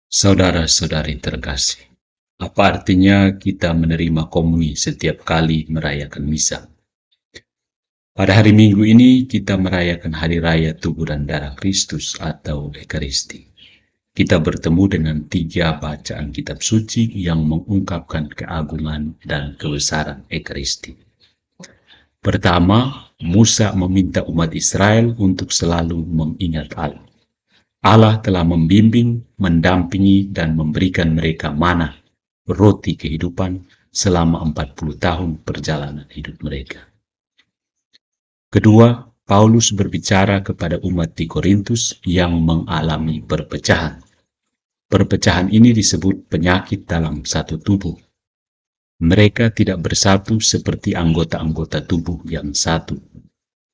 Saudara-saudari terkasih, apa artinya kita menerima komuni setiap kali merayakan misa? Pada hari Minggu ini kita merayakan hari raya tubuh dan darah Kristus atau Ekaristi. Kita bertemu dengan 3 bacaan kitab suci yang mengungkapkan keagungan dan kebesaran Ekaristi. Pertama, Musa meminta umat Israel untuk selalu mengingat Allah. Allah telah membimbing, mendampingi, dan memberikan mereka manna, roti kehidupan, selama 40 tahun perjalanan hidup mereka. Kedua, Paulus berbicara kepada umat di Korintus yang mengalami perpecahan. Perpecahan ini disebut penyakit dalam satu tubuh. Mereka tidak bersatu seperti anggota-anggota tubuh yang satu.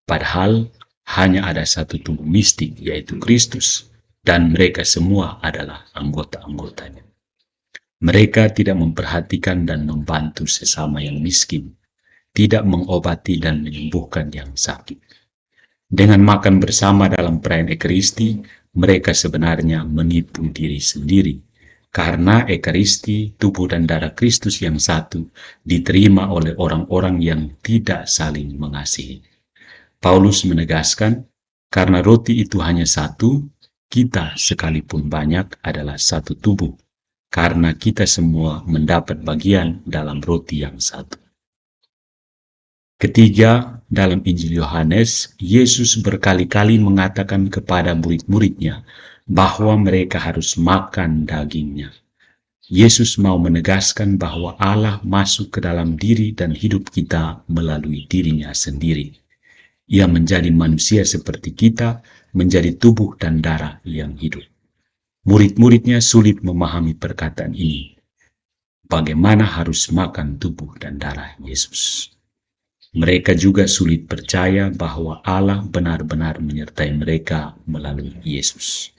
Padahal hanya ada satu tubuh mistik, yaitu Kristus, dan mereka semua adalah anggota-anggotanya. Mereka tidak memperhatikan dan membantu sesama yang miskin, tidak mengobati dan menyembuhkan yang sakit. Dengan makan bersama dalam perayaan Ekaristi, mereka sebenarnya menipu diri sendiri, karena Ekaristi, tubuh dan darah Kristus yang satu, diterima oleh orang-orang yang tidak saling mengasihi. Paulus menegaskan, karena roti itu hanya satu, kita sekalipun banyak adalah satu tubuh, karena kita semua mendapat bagian dalam roti yang satu. Ketiga, dalam Injil Yohanes, Yesus berkali-kali mengatakan kepada murid-muridnya bahwa mereka harus makan dagingnya. Yesus mau menegaskan bahwa Allah masuk ke dalam diri dan hidup kita melalui dirinya sendiri. Ia menjadi manusia seperti kita, menjadi tubuh dan darah yang hidup. Murid-muridnya sulit memahami perkataan ini. Bagaimana harus makan tubuh dan darah Yesus? Mereka juga sulit percaya bahwa Allah benar-benar menyertai mereka melalui Yesus.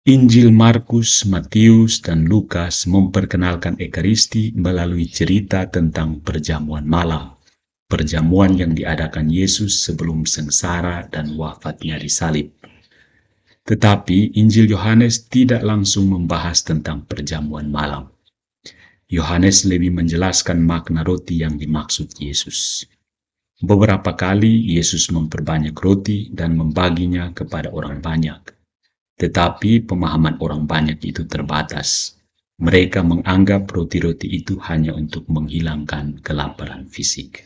Injil Markus, Matius, dan Lukas memperkenalkan Ekaristi melalui cerita tentang perjamuan malam. Perjamuan yang diadakan Yesus sebelum sengsara dan wafatnya di salib. Tetapi Injil Yohanes tidak langsung membahas tentang perjamuan malam. Yohanes lebih menjelaskan makna roti yang dimaksud Yesus. Beberapa kali Yesus memperbanyak roti dan membaginya kepada orang banyak. Tetapi pemahaman orang banyak itu terbatas. Mereka menganggap roti-roti itu hanya untuk menghilangkan kelaparan fisik.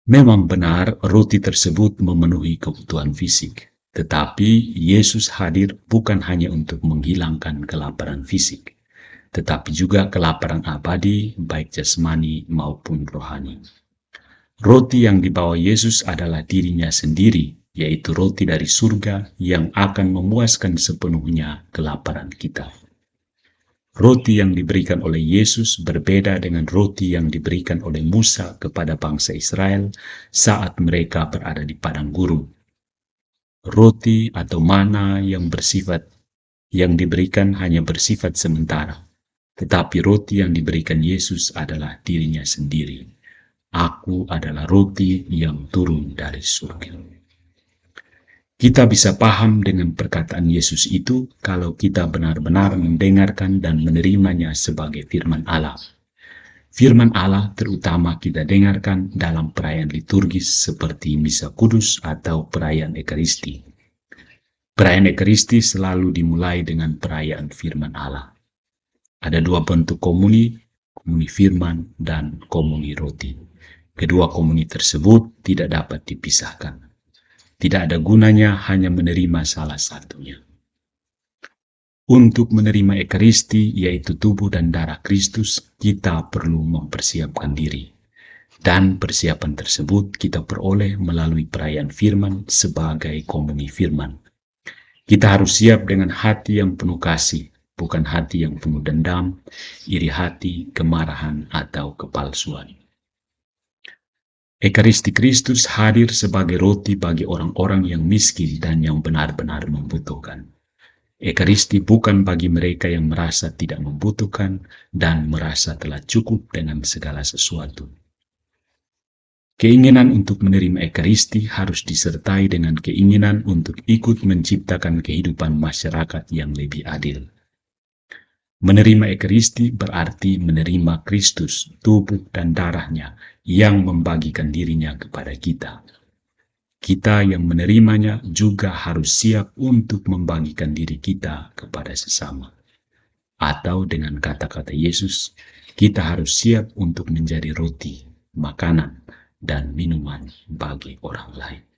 Memang benar roti tersebut memenuhi kebutuhan fisik, tetapi Yesus hadir bukan hanya untuk menghilangkan kelaparan fisik, tetapi juga kelaparan abadi baik jasmani maupun rohani. Roti yang dibawa Yesus adalah dirinya sendiri, yaitu roti dari surga yang akan memuaskan sepenuhnya kelaparan kita. Roti yang diberikan oleh Yesus berbeda dengan roti yang diberikan oleh Musa kepada bangsa Israel saat mereka berada di padang gurun. Roti atau mana yang diberikan hanya bersifat sementara, tetapi roti yang diberikan Yesus adalah dirinya sendiri. Aku adalah roti yang turun dari surga. Kita bisa paham dengan perkataan Yesus itu kalau kita benar-benar mendengarkan dan menerimanya sebagai firman Allah. Firman Allah terutama kita dengarkan dalam perayaan liturgis seperti Misa Kudus atau perayaan Ekaristi. Perayaan Ekaristi selalu dimulai dengan perayaan firman Allah. Ada 2 bentuk komuni, komuni firman dan komuni roti. Kedua komuni tersebut tidak dapat dipisahkan. Tidak ada gunanya hanya menerima salah satunya. Untuk menerima Ekaristi, yaitu tubuh dan darah Kristus, kita perlu mempersiapkan diri. Dan persiapan tersebut kita peroleh melalui perayaan firman sebagai komuni firman. Kita harus siap dengan hati yang penuh kasih, bukan hati yang penuh dendam, iri hati, kemarahan, atau kepalsuan. Ekaristi Kristus hadir sebagai roti bagi orang-orang yang miskin dan yang benar-benar membutuhkan. Ekaristi bukan bagi mereka yang merasa tidak membutuhkan dan merasa telah cukup dengan segala sesuatu. Keinginan untuk menerima Ekaristi harus disertai dengan keinginan untuk ikut menciptakan kehidupan masyarakat yang lebih adil. Menerima Ekaristi berarti menerima Kristus, tubuh dan darahnya yang membagikan dirinya kepada kita. Kita yang menerimanya juga harus siap untuk membagikan diri kita kepada sesama. Atau dengan kata-kata Yesus, kita harus siap untuk menjadi roti, makanan, dan minuman bagi orang lain.